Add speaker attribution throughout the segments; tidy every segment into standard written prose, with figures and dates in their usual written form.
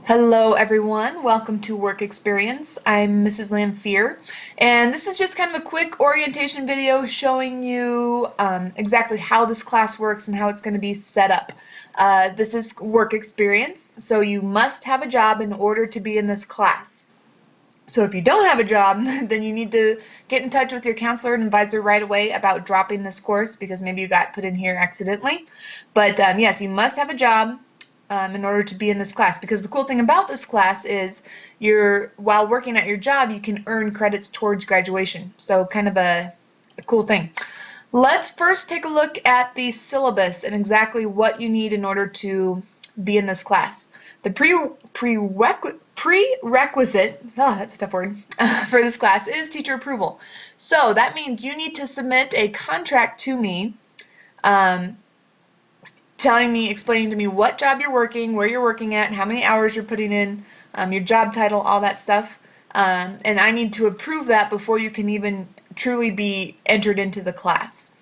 Speaker 1: Hello everyone, welcome to Work Experience. I'm Mrs. Lamphere, and this is just kind of a quick orientation video showing you exactly how this class works and how it's going to be set up. This is Work Experience, so you must have a job in order to be in this class. So if you don't have a job, then you need to get in touch with your counselor and advisor right away about dropping this course because maybe you got put in here accidentally. But yes, you must have a job in order to be in this class, because the cool thing about this class is while working at your job, you can earn credits towards graduation. So kind of a cool thing. Let's first take a look at the syllabus and exactly what you need in order to be in this class. The prerequisite, that's a tough word, for this class is teacher approval. So that means you need to submit a contract to me explaining to me what job you're working, where you're working at, how many hours you're putting in, your job title, all that stuff. And I need to approve that before you can even truly be entered into the class.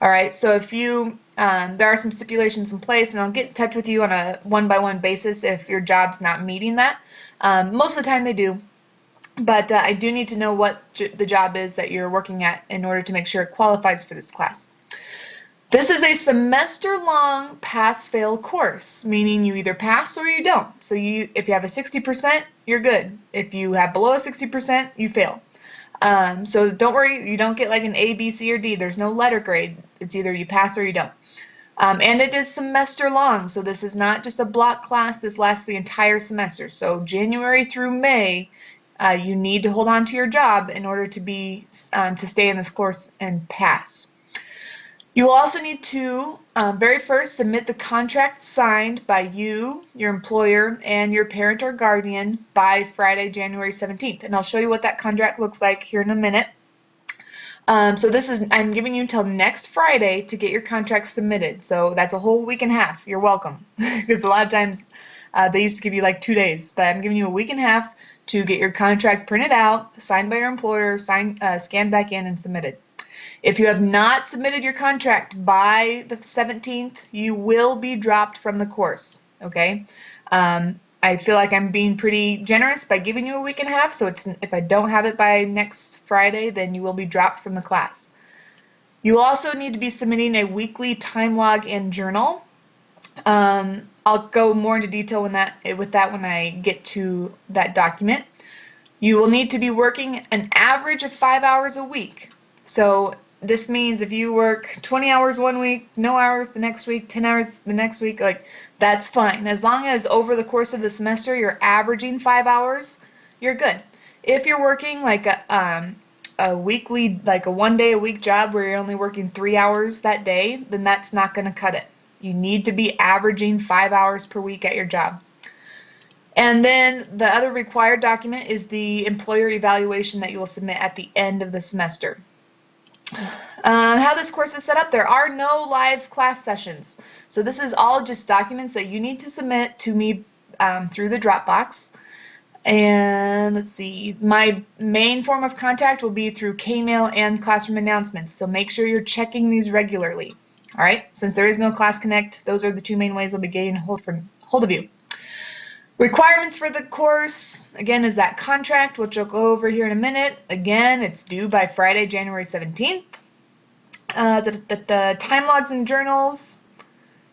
Speaker 1: All right, so if there are some stipulations in place, and I'll get in touch with you on a one-by-one basis if your job's not meeting that. Most of the time they do, but I do need to know what the job is that you're working at in order to make sure it qualifies for this class. This is a semester-long pass-fail course, meaning you either pass or you don't. So if you have a 60%, you're good. If you have below a 60%, you fail. So don't worry, you don't get like an A, B, C, or D. There's no letter grade. It's either you pass or you don't. And it is semester-long, so this is not just a block class. This lasts the entire semester. So January through May, you need to hold on to your job in order to stay in this course and pass. You will also need to, very first, submit the contract signed by you, your employer, and your parent or guardian by Friday, January 17th. And I'll show you what that contract looks like here in a minute. So I'm giving you until next Friday to get your contract submitted. So that's a whole week and a half. You're welcome. Because a lot of times they used to give you like 2 days. But I'm giving you a week and a half to get your contract printed out, signed by your employer, scanned back in, and submitted. If you have not submitted your contract by the 17th, you will be dropped from the course, okay? I feel like I'm being pretty generous by giving you a week and a half, so if I don't have it by next Friday, then you will be dropped from the class. You will also need to be submitting a weekly time log and journal. I'll go more into detail with that when I get to that document. You will need to be working an average of 5 hours a week. So this means if you work 20 hours one week, no hours the next week, 10 hours the next week, that's fine. As long as over the course of the semester you're averaging 5 hours, you're good. If you're working like a weekly, like a 1 day a week job where you're only working 3 hours that day, then that's not going to cut it. You need to be averaging 5 hours per week at your job. And then the other required document is the employer evaluation that you will submit at the end of the semester. How this course is set up, there are no live class sessions. So this is all just documents that you need to submit to me through the Dropbox. And let's see, my main form of contact will be through K-mail and classroom announcements. So make sure you're checking these regularly. All right, since there is no Class Connect, those are the two main ways I'll be getting hold of you. Requirements for the course, again, is that contract, which I'll go over here in a minute. Again, it's due by Friday, January 17th. The time logs and journals,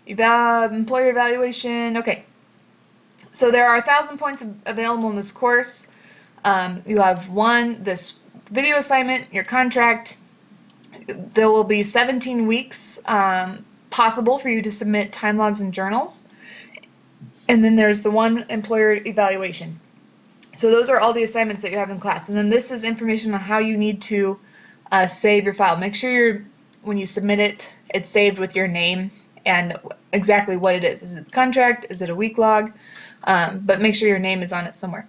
Speaker 1: employer evaluation. Okay, so there are 1,000 points available in this course. You have this video assignment, your contract. There will be 17 weeks possible for you to submit time logs and journals. And then there's the one employer evaluation. So those are all the assignments that you have in class. And then this is information on how you need to save your file. Make sure when you submit it, it's saved with your name and exactly what it is. Is it the contract? Is it a week log? But make sure your name is on it somewhere.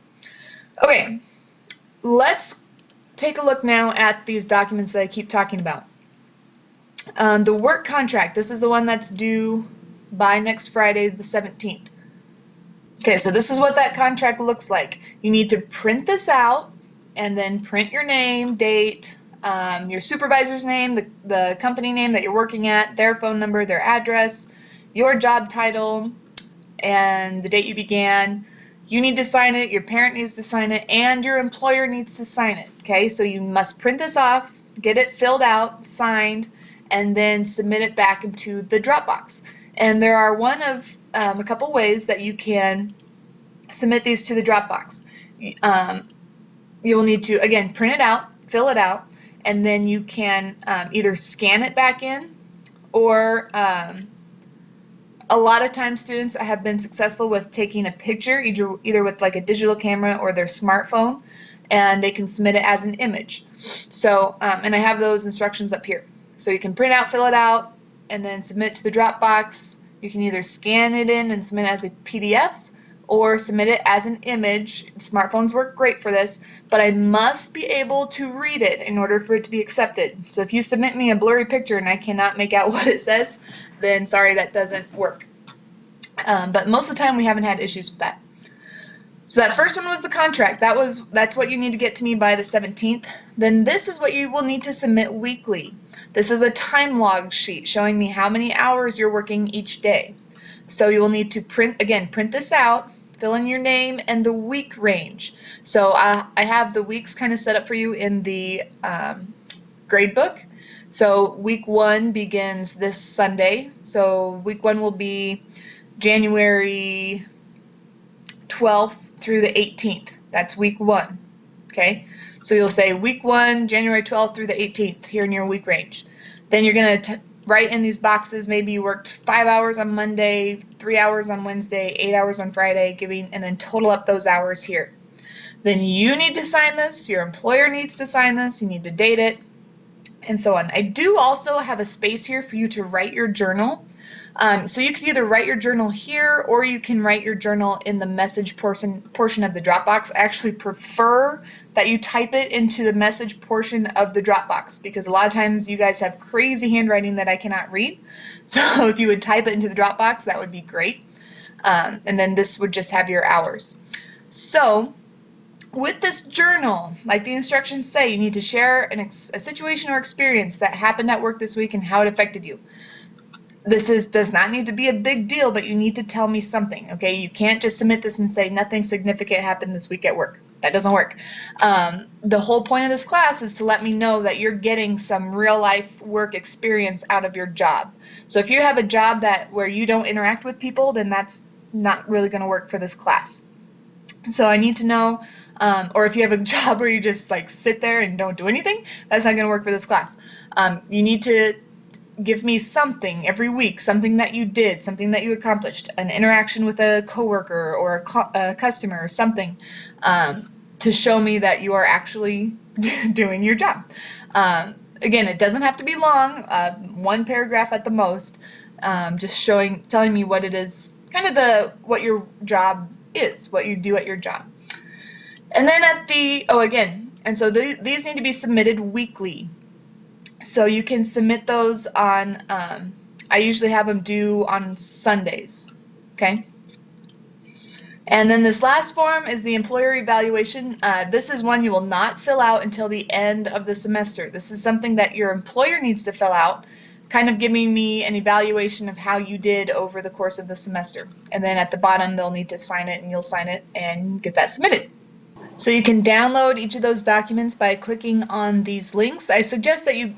Speaker 1: Okay, let's take a look now at these documents that I keep talking about. The work contract, this is the one that's due by next Friday, the 17th. Okay, so this is what that contract looks like. You need to print this out and then print your name, date, your supervisor's name, the company name that you're working at, their phone number, their address, your job title, and the date you began, You need to sign it, your parent needs to sign it, and your employer needs to sign it, okay? So you must print this off, get it filled out, signed, and then submit it back into the Dropbox. And there are a couple ways that you can submit these to the Dropbox. You will need to, again, print it out, fill it out, and then you can either scan it back in, or a lot of times students have been successful with taking a picture, either with like a digital camera or their smartphone, and they can submit it as an image. So, and I have those instructions up here. So you can print out, fill it out, and then submit to the Dropbox. You can either scan it in and submit it as a PDF, or submit it as an image. Smartphones work great for this, but I must be able to read it in order for it to be accepted. So if you submit me a blurry picture and I cannot make out what it says, then sorry, that doesn't work. But most of the time we haven't had issues with that. So that first one was the contract. That's what you need to get to me by the 17th. Then this is what you will need to submit weekly. This is a time log sheet showing me how many hours you're working each day. So you will need to print this out, fill in your name and the week range. So I have the weeks kind of set up for you in the grade book. So week 1 begins this Sunday. So week 1 will be January 12th through the 18th. That's week 1. Okay? So you'll say week 1, January 12th through the 18th here in your week range. Then you're going to write in these boxes, maybe you worked 5 hours on Monday, 3 hours on Wednesday, 8 hours on Friday, and then total up those hours here. Then you need to sign this, your employer needs to sign this, you need to date it, and so on. I do also have a space here for you to write your journal. So you can either write your journal here, or you can write your journal in the message portion of the Dropbox. I actually prefer that you type it into the message portion of the Dropbox, because a lot of times you guys have crazy handwriting that I cannot read. So if you would type it into the Dropbox, that would be great. And then this would just have your hours. So with this journal, like the instructions say, you need to share a situation or experience that happened at work this week and how it affected you. This does not need to be a big deal, but you need to tell me something, okay? You can't just submit this and say nothing significant happened this week at work. That doesn't work. The whole point of this class is to let me know that you're getting some real life work experience out of your job. So if you have a job where you don't interact with people, then that's not really going to work for this class. So I need to know, or if you have a job where you just like sit there and don't do anything, that's not going to work for this class. You need to give me something every week, something that you did, something that you accomplished, an interaction with a coworker or a customer or something, to show me that you are actually doing your job. Again, it doesn't have to be long, 1 paragraph at the most, just telling me what it is, kind of what your job is, what you do at your job. And then so these need to be submitted weekly. So you can submit those on, I usually have them due on Sundays, okay? And then this last form is the employer evaluation. This is one you will not fill out until the end of the semester. This is something that your employer needs to fill out, kind of giving me an evaluation of how you did over the course of the semester. And then at the bottom, they'll need to sign it, and you'll sign it and get that submitted. So you can download each of those documents by clicking on these links. I suggest that you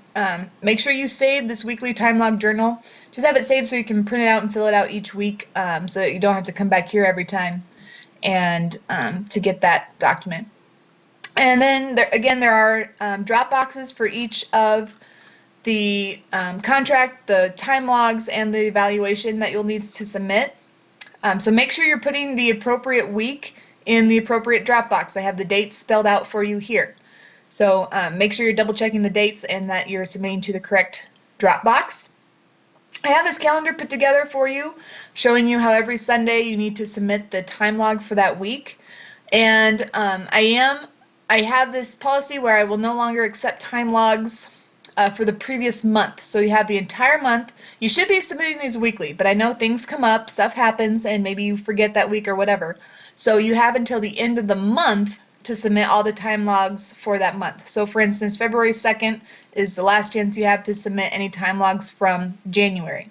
Speaker 1: make sure you save this weekly time log journal. Just have it saved so you can print it out and fill it out each week, so that you don't have to come back here every time and to get that document. And then there are drop boxes for each of the contract, the time logs, and the evaluation that you'll need to submit. So make sure you're putting the appropriate week in the appropriate Dropbox. I have the dates spelled out for you here. So make sure you're double checking the dates and that you're submitting to the correct Dropbox. I have this calendar put together for you, showing you how every Sunday you need to submit the time log for that week. And I have this policy where I will no longer accept time logs for the previous month. So you have the entire month. You should be submitting these weekly, but I know things come up, stuff happens, and maybe you forget that week or whatever. So you have until the end of the month to submit all the time logs for that month. So for instance, February 2nd is the last chance you have to submit any time logs from January,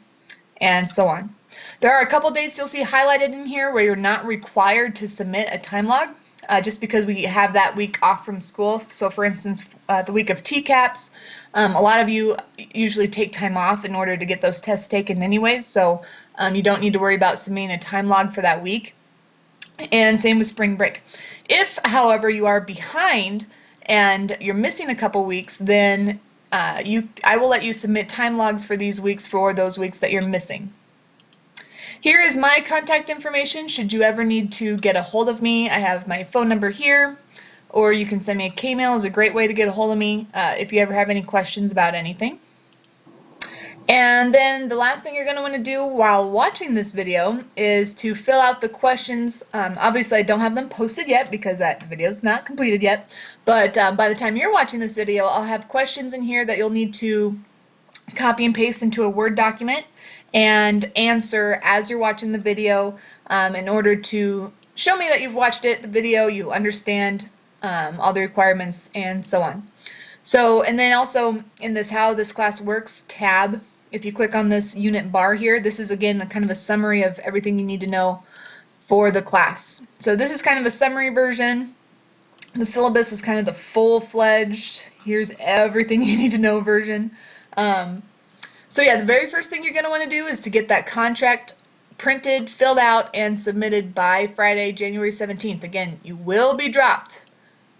Speaker 1: and so on. There are a couple dates you'll see highlighted in here where you're not required to submit a time log, just because we have that week off from school. So for instance, the week of TCAPs, a lot of you usually take time off in order to get those tests taken anyways, so you don't need to worry about submitting a time log for that week. And same with spring break. If, however, you are behind and you're missing a couple weeks, then I will let you submit time logs for these weeks for those weeks that you're missing. Here is my contact information should you ever need to get a hold of me. I have my phone number here, or you can send me a K-mail. Is a great way to get a hold of me if you ever have any questions about anything. And then the last thing you're going to want to do while watching this video is to fill out the questions. Obviously, I don't have them posted yet because that video is not completed yet, but by the time you're watching this video, I'll have questions in here that you'll need to copy and paste into a Word document and answer as you're watching the video in order to show me that you've watched the video, you understand all the requirements, and so on. So, and then also in this How This Class Works tab, if you click on this unit bar here, this is again kind of a summary of everything you need to know for the class. So this is kind of a summary version. The syllabus is kind of the full-fledged, here's everything you need to know version. So yeah, the very first thing you're going to want to do is to get that contract printed, filled out, and submitted by Friday, January 17th. Again, you will be dropped,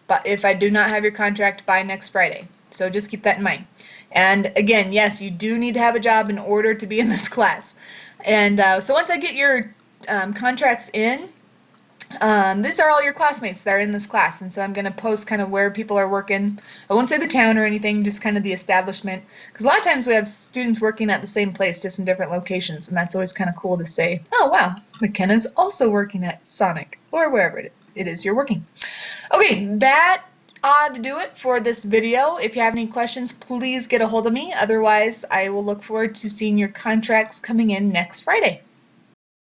Speaker 1: but if I do not have your contract by next Friday. So just keep that in mind. And again, yes, you do need to have a job in order to be in this class. And so once I get your contracts in, these are all your classmates that are in this class, and so I'm going to post kind of where people are working. I won't say the town or anything, just kind of the establishment, because a lot of times we have students working at the same place, just in different locations, and that's always kind of cool to say, oh wow, McKenna's also working at Sonic, or wherever it is you're working. Okay, that ought to do it for this video. If you have any questions, please get a hold of me. Otherwise, I will look forward to seeing your contracts coming in next Friday.